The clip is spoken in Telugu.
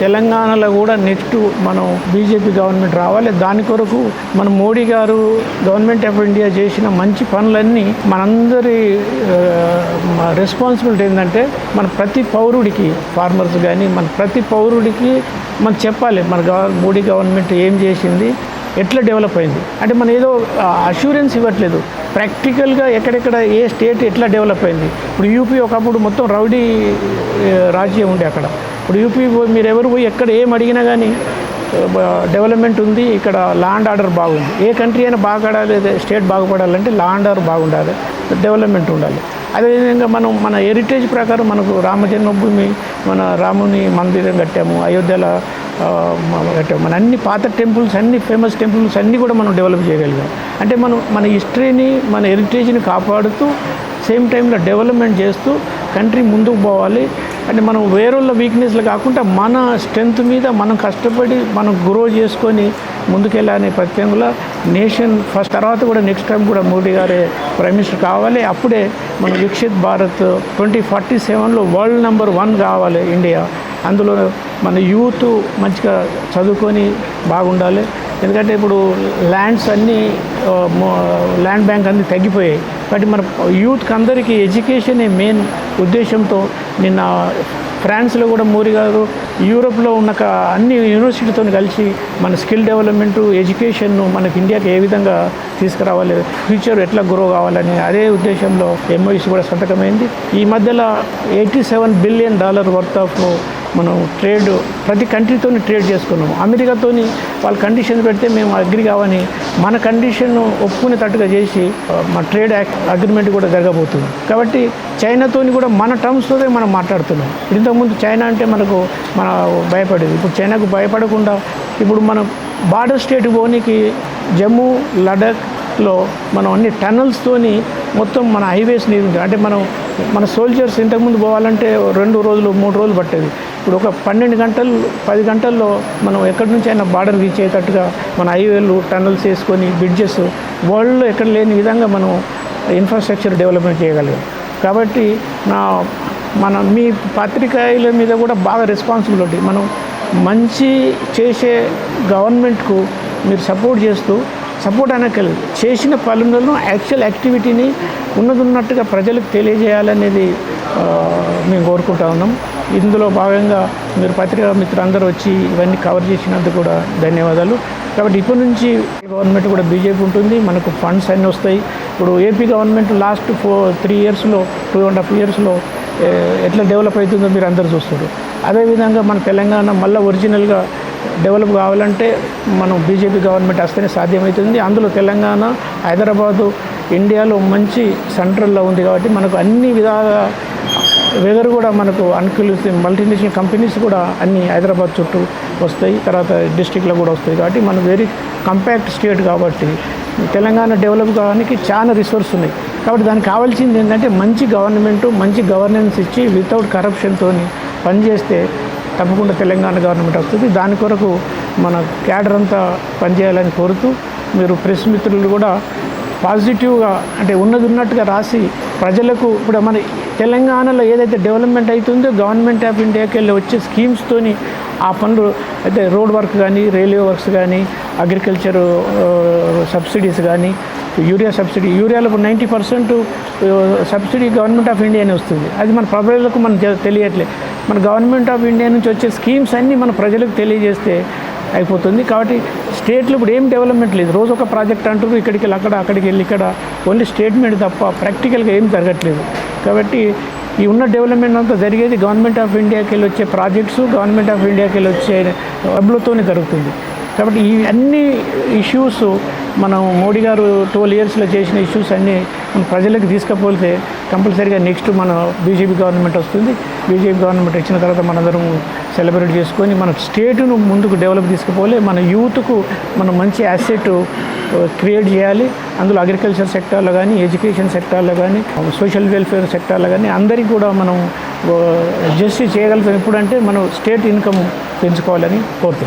తెలంగాణలో కూడా నెక్స్ట్ మనం బీజేపీ గవర్నమెంట్ రావాలి. దాని కొరకు మన మోడీ గారు గవర్నమెంట్ ఆఫ్ ఇండియా చేసిన మంచి పనులన్నీ మనందరి రెస్పాన్సిబిలిటీ ఏంటంటే మన ప్రతి పౌరుడికి, ఫార్మర్స్ కానీ మన ప్రతి పౌరుడికి మనం చెప్పాలి మన మోడీ గవర్నమెంట్ ఏం చేసింది, ఎట్లా డెవలప్ అయింది. అంటే మనం ఏదో అష్యూరెన్స్ ఇవ్వట్లేదు, ప్రాక్టికల్గా ఎక్కడెక్కడ ఏ స్టేట్ ఎట్లా డెవలప్ అయింది. ఇప్పుడు యూపీ ఒకప్పుడు మొత్తం రౌడీ రాజ్యం ఉండే అక్కడ. ఇప్పుడు యూపీ మీరు ఎవరు పోయి ఎక్కడ ఏం అడిగినా కానీ డెవలప్మెంట్ ఉంది, ఇక్కడ లా అండ్ ఆర్డర్ బాగుంది. ఏ కంట్రీ అయినా బాగుపడాలి, స్టేట్ బాగుపడాలంటే లా అండ్ ఆర్డర్ బాగుండాలి, డెవలప్మెంట్ ఉండాలి. అదేవిధంగా మనం మన హెరిటేజ్ ప్రకారం మనకు రామజన్మభూమి, మన రాముని మందిరం కట్టాము, అయోధ్యలో కట్టాము. మన అన్ని పాత టెంపుల్స్, అన్ని ఫేమస్ టెంపుల్స్ అన్నీ కూడా మనం డెవలప్ చేయగలిగాం. అంటే మనం మన హిస్టరీని, మన హెరిటేజ్ని కాపాడుతూ సేమ్ టైంలో డెవలప్మెంట్ చేస్తూ కంట్రీ ముందుకు పోవాలి. అంటే మనం వేరేళ్ళ వీక్నెస్లు కాకుండా మన స్ట్రెంగ్త్ మీద మనం కష్టపడి మనం గ్రో చేసుకొని ముందుకెళ్ళాలనే ప్రత్యేకంగా నేషన్ ఫస్ట్, తర్వాత కూడా నెక్స్ట్ టైం కూడా మోడీ గారే ప్రైమ్ మినిస్టర్ కావాలి. అప్పుడే మన వికసిత్ భారత్ 2047లో వరల్డ్ నెంబర్ 1 కావాలి ఇండియా. అందులో మన యూత్ మంచిగా చదువుకొని బాగుండాలి. ఎందుకంటే ఇప్పుడు ల్యాండ్స్ అన్నీ, ల్యాండ్ బ్యాంక్ అన్నీ తగ్గిపోయాయి. కాబట్టి మన యూత్కి అందరికీ ఎడ్యుకేషనే మెయిన్ ఉద్దేశంతో నిన్న ఫ్రాన్స్లో కూడా మోడీ గారు యూరోప్లో ఉన్న అన్ని యూనివర్సిటీతో కలిసి మన స్కిల్ డెవలప్మెంటు, ఎడ్యుకేషన్ను మనకి ఇండియాకి ఏ విధంగా తీసుకురావాలి, ఫ్యూచర్ ఎట్లా గ్రో కావాలని అదే ఉద్దేశంలో ఎంఓయూసీ కూడా సంతకమైంది. ఈ మధ్యలో $87 బిలియన్ వర్త్ ఆఫ్ మనం ట్రేడ్ ప్రతి కంట్రీతో ట్రేడ్ చేసుకున్నాము. అమెరికాతో వాళ్ళ కండిషన్ పెడితే మేము అగ్రి కావని మన కండిషన్ ఒప్పుకునేటట్టుగా చేసి మన ట్రేడ్ అగ్రిమెంట్ కూడా జరగబోతుంది. కాబట్టి చైనాతో కూడా మన టర్మ్స్తోనే మనం మాట్లాడుతున్నాం. ఇంతకుముందు చైనా అంటే మన భయపడేది. ఇప్పుడు చైనాకు భయపడకుండా ఇప్పుడు మనం బార్డర్ స్టేట్ పోనీకి జమ్మూ లడాఖ్లో మనం అన్ని టనల్స్తోని మొత్తం మన హైవేస్ నిర్మించాం. అంటే మన సోల్జర్స్ ఇంతకుముందు పోవాలంటే 2 రోజులు 3 రోజులు పట్టేది. ఇప్పుడు ఒక 12 గంటలు 10 గంటల్లో మనం ఎక్కడి నుంచి అయినా బార్డర్ రీచ్ అయ్యేటట్టుగా మన హైవేలు, టనల్స్ వేసుకొని బ్రిడ్జెస్ వరల్డ్లో ఎక్కడ లేని విధంగా మనం ఇన్ఫ్రాస్ట్రక్చర్ డెవలప్మెంట్ చేయగలిగాం. కాబట్టి మీ పత్రికల మీద కూడా బాగా రెస్పాన్సిబిలిటీ. మనం మంచి చేసే గవర్నమెంట్కు మీరు సపోర్ట్ చేస్తూ, సపోర్ట్ అనక్కర్లేదు, చేసిన పనులను యాక్చువల్ యాక్టివిటీని ఉన్నట్టుగా ప్రజలకు తెలియజేయాలనేది మేము కోరుకుంటా ఉన్నాం. ఇందులో భాగంగా మీరు పత్రికా మిత్రులందరూ వచ్చి ఇవన్నీ కవర్ చేసినందుకు కూడా ధన్యవాదాలు. కాబట్టి ఇప్పటి నుంచి గవర్నమెంట్ కూడా బీజేపీ ఉంటుంది, మనకు ఫండ్స్ అన్నీ వస్తాయి. ఇప్పుడు ఏపీ గవర్నమెంట్ లాస్ట్ 3 ఇయర్స్లో 2.5 ఇయర్స్లో ఎట్లా డెవలప్ అవుతుందో మీరు అందరూ చూస్తారు. అదేవిధంగా మన తెలంగాణ మళ్ళీ ఒరిజినల్గా డెవలప్ కావాలంటే మనం బీజేపీ గవర్నమెంట్ వస్తేనే సాధ్యమవుతుంది. అందులో తెలంగాణ, హైదరాబాదు ఇండియాలో మంచి సెంట్రల్లో ఉంది. కాబట్టి మనకు అన్ని విధాలుగా వెదర్ కూడా మనకు అనుకూలిస్తుంది. మల్టీనేషనల్ కంపెనీస్ కూడా అన్ని హైదరాబాద్ చుట్టూ వస్తాయి, తర్వాత డిస్ట్రిక్ట్లో కూడా వస్తాయి. కాబట్టి మనం వెరీ కంపాక్ట్ స్టేట్ కాబట్టి తెలంగాణ డెవలప్ కావడానికి చాలా రిసోర్స్ ఉన్నాయి. కాబట్టి దానికి కావాల్సింది ఏంటంటే మంచి గవర్నమెంటు, మంచి గవర్నెన్స్ ఇచ్చి వితౌట్ కరప్షన్తో పనిచేస్తే తప్పకుండా తెలంగాణ గవర్నమెంట్ వస్తుంది. దాని కొరకు మన క్యాడర్ అంతా పనిచేయాలని కోరుతూ, మీరు ప్రెస్ మిత్రులు కూడా పాజిటివ్గా అంటే ఉన్నట్టుగా రాసి ప్రజలకు ఇప్పుడు మన తెలంగాణలో ఏదైతే డెవలప్మెంట్ అవుతుందో గవర్నమెంట్ ఆఫ్ ఇండియాకి వెళ్ళి వచ్చే స్కీమ్స్తోని ఆ పనులు అయితే రోడ్ వర్క్ కానీ, రైల్వే వర్క్స్ కానీ, అగ్రికల్చర్ సబ్సిడీస్ కానీ, యూరియా సబ్సిడీ, యూరియాలో 90% సబ్సిడీ గవర్నమెంట్ ఆఫ్ ఇండియానే వస్తుంది. అది మన ప్రజలకు మనం తెలియట్లేదు. మన గవర్నమెంట్ ఆఫ్ ఇండియా నుంచి వచ్చే స్కీమ్స్ అన్నీ మన ప్రజలకు తెలియజేస్తే అయిపోతుంది. కాబట్టి స్టేట్లో ఇప్పుడు ఏం డెవలప్మెంట్ లేదు. రోజు ఒక ప్రాజెక్ట్ అంటారు, ఇక్కడికి వెళ్ళి అక్కడికి వెళ్ళి ఇక్కడ ఓన్లీ స్టేట్మెంట్ తప్ప ప్రాక్టికల్గా ఏం జరగట్లేదు. కాబట్టి ఈ ఉన్న డెవలప్మెంట్ అంతా జరిగేది గవర్నమెంట్ ఆఫ్ ఇండియాకి వెళ్ళి వచ్చే ప్రాజెక్ట్స్, గవర్నమెంట్ ఆఫ్ ఇండియాకి వెళ్ళి వచ్చే డబ్బులతోనే జరుగుతుంది. కాబట్టి ఈ అన్ని ఇష్యూస్ మనం మోడీ గారు 12 ఇయర్స్లో చేసిన ఇష్యూస్ అన్నీ మన ప్రజలకు తీసుకుపోతే కంపల్సరీగా నెక్స్ట్ మన బీజేపీ గవర్నమెంట్ వస్తుంది. బీజేపీ గవర్నమెంట్ వచ్చిన తర్వాత మనందరం సెలబ్రేట్ చేసుకొని మన స్టేట్ను ముందుకు డెవలప్ తీసుకుపోవాలి. మన యూత్కు మనం మంచి అసెట్ క్రియేట్ చేయాలి. అందులో అగ్రికల్చర్ సెక్టార్లో కానీ, ఎడ్యుకేషన్ సెక్టార్లో కానీ, సోషల్ వెల్ఫేర్ సెక్టార్లో కానీ అందరికీ కూడా మనం జస్టిస్ చేయగలుగుతాం. ఎప్పుడంటే మనం స్టేట్ ఇన్కమ్ పెంచుకోవాలని కోరుతున్నాం.